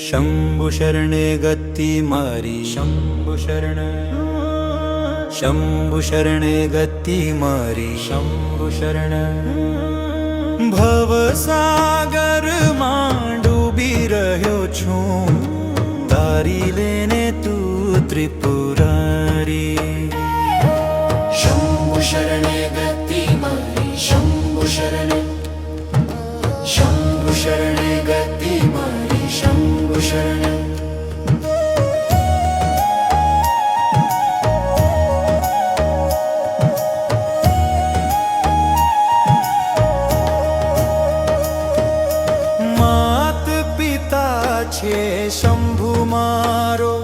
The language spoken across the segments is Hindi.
शंभु शरणे गति मारी शंभु शरणे गति मारी शंभु शरण भवसागर માં ડૂબી રહ્યો છું તારી લેને તું ત્રિપુરારી शंभु शरणे गति मारी शंभु शरणे गति मारी शंभु शरण शंभु मारो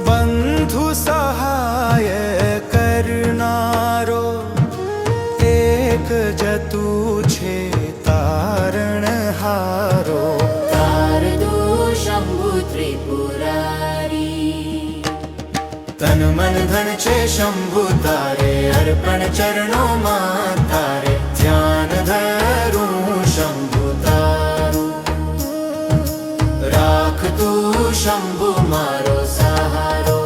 बंधु सहाय करनारो एक जतु छे तारण हारो तार दो शंभु त्रिपुरारी तन मन धन छे शंभु तारे अर्पण चरणों में तारे ध्यान धरूं शंभु तू शंभु मारो सहारो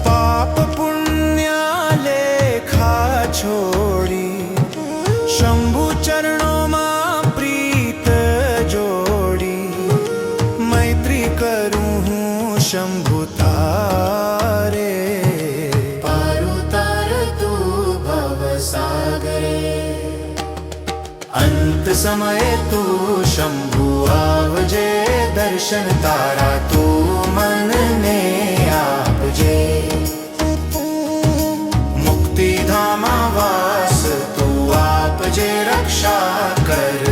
पाप पुण्य लेखा छोड़ी शंभु चरणों में प्रीत जोड़ी मैत्री करूं हूँ शंभु अंत समय तू शंभु आवजे दर्शन तारा तू मन ने आपजे मुक्ति धामा वास तू आपजे रक्षा कर